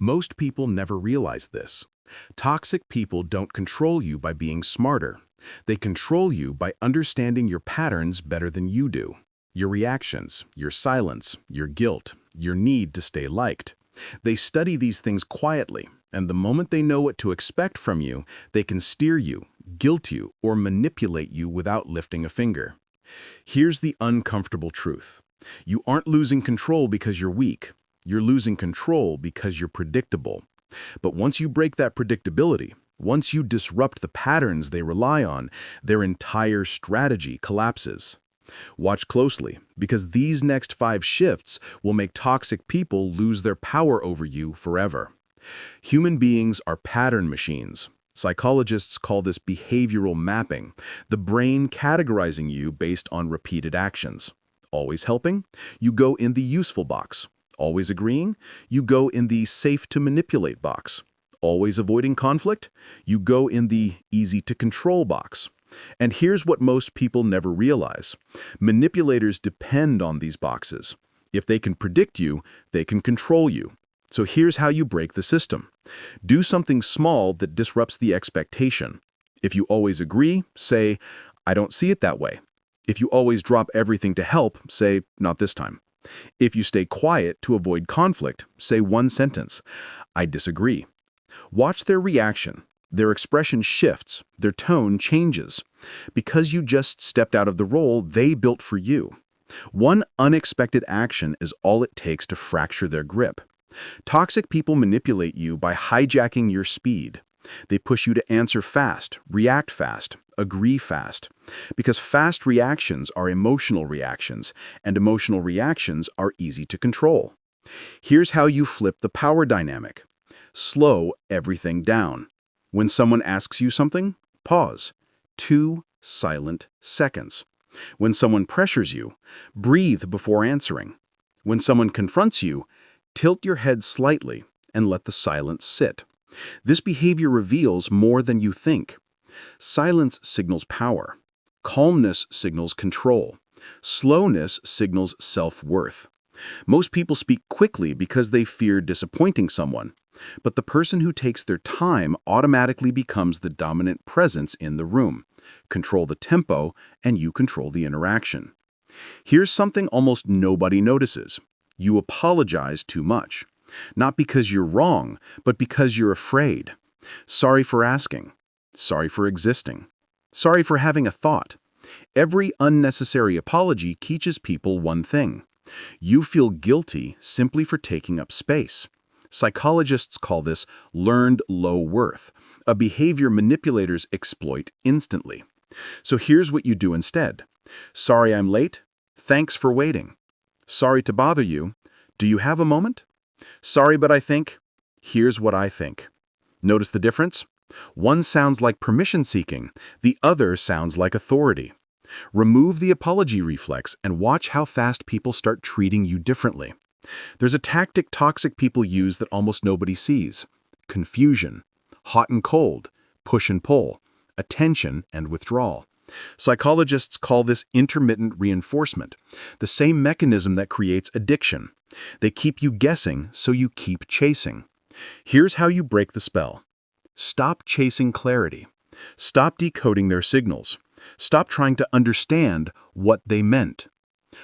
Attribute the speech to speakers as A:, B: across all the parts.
A: Most people never realize this. Toxic people don't control you by being smarter. They control you by understanding your patterns better than you do. Your reactions, your silence, your guilt, your need to stay liked. They study these things quietly, and the moment they know what to expect from you, they can steer you, guilt you, or manipulate you without lifting a finger. Here's the uncomfortable truth. You aren't losing control because you're weak. You're losing control because you're predictable. But once you break that predictability, once you disrupt the patterns they rely on, their entire strategy collapses. Watch closely, because these next 5 shifts will make toxic people lose their power over you forever. Human beings are pattern machines. Psychologists call this behavioral mapping, the brain categorizing you based on repeated actions. Always helping? You go in the useful box. Always agreeing? You go in the safe to manipulate box. Always avoiding conflict? You go in the easy to control box. And here's what most people never realize. Manipulators depend on these boxes. If they can predict you, they can control you. So here's how you break the system. Do something small that disrupts the expectation. If you always agree, say, "I don't see it that way." If you always drop everything to help, say, "Not this time." If you stay quiet to avoid conflict, say one sentence, "I disagree." Watch their reaction. Their expression shifts, their tone changes, because you just stepped out of the role they built for you. One unexpected action is all it takes to fracture their grip. Toxic people manipulate you by hijacking your speed. They push you to answer fast, react fast, agree fast, because fast reactions are emotional reactions, and emotional reactions are easy to control. Here's how you flip the power dynamic. Slow everything down. When someone asks you something, pause. 2 silent seconds. When someone pressures you, breathe before answering. When someone confronts you, tilt your head slightly and let the silence sit. This behavior reveals more than you think. Silence signals power. Calmness signals control. Slowness signals self-worth. Most people speak quickly because they fear disappointing someone, but the person who takes their time automatically becomes the dominant presence in the room. Control the tempo, and you control the interaction. Here's something almost nobody notices. You apologize too much. Not because you're wrong, but because you're afraid. Sorry for asking. Sorry for existing. Sorry for having a thought. Every unnecessary apology teaches people one thing. You feel guilty simply for taking up space. Psychologists call this learned low worth, a behavior manipulators exploit instantly. So here's what you do instead. Sorry I'm late. Thanks for waiting. Sorry to bother you. Do you have a moment? Sorry, but I think. Here's what I think. Notice the difference? One sounds like permission seeking. The other sounds like authority. Remove the apology reflex and watch how fast people start treating you differently. There's a tactic toxic people use that almost nobody sees. Confusion, hot and cold, push and pull, attention and withdrawal. Psychologists call this intermittent reinforcement, the same mechanism that creates addiction. They keep you guessing, so you keep chasing. Here's how you break the spell. Stop chasing clarity. Stop decoding their signals. Stop trying to understand what they meant.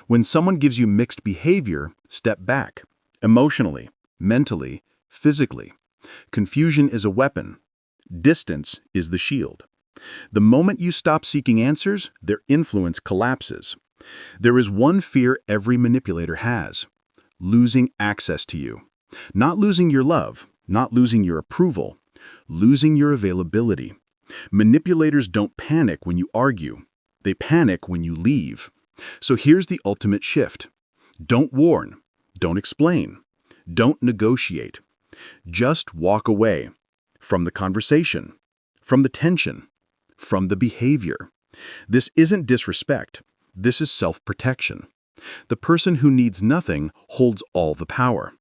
A: When someone gives you mixed behavior, step back. Emotionally, mentally, physically. Confusion is a weapon. Distance is the shield. The moment you stop seeking answers, their influence collapses. There is one fear every manipulator has: losing access to you. Not losing your love, not losing your approval, losing your availability. Manipulators don't panic when you argue. They panic when you leave. So here's the ultimate shift. Don't warn. Don't explain. Don't negotiate. Just walk away from the conversation, from the tension, from the behavior. This isn't disrespect. This is self-protection. The person who needs nothing holds all the power.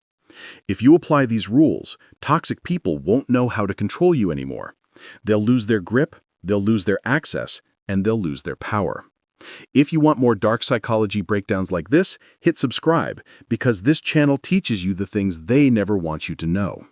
A: If you apply these rules, toxic people won't know how to control you anymore. They'll lose their grip, they'll lose their access, and they'll lose their power. If you want more dark psychology breakdowns like this, hit subscribe, because this channel teaches you the things they never want you to know.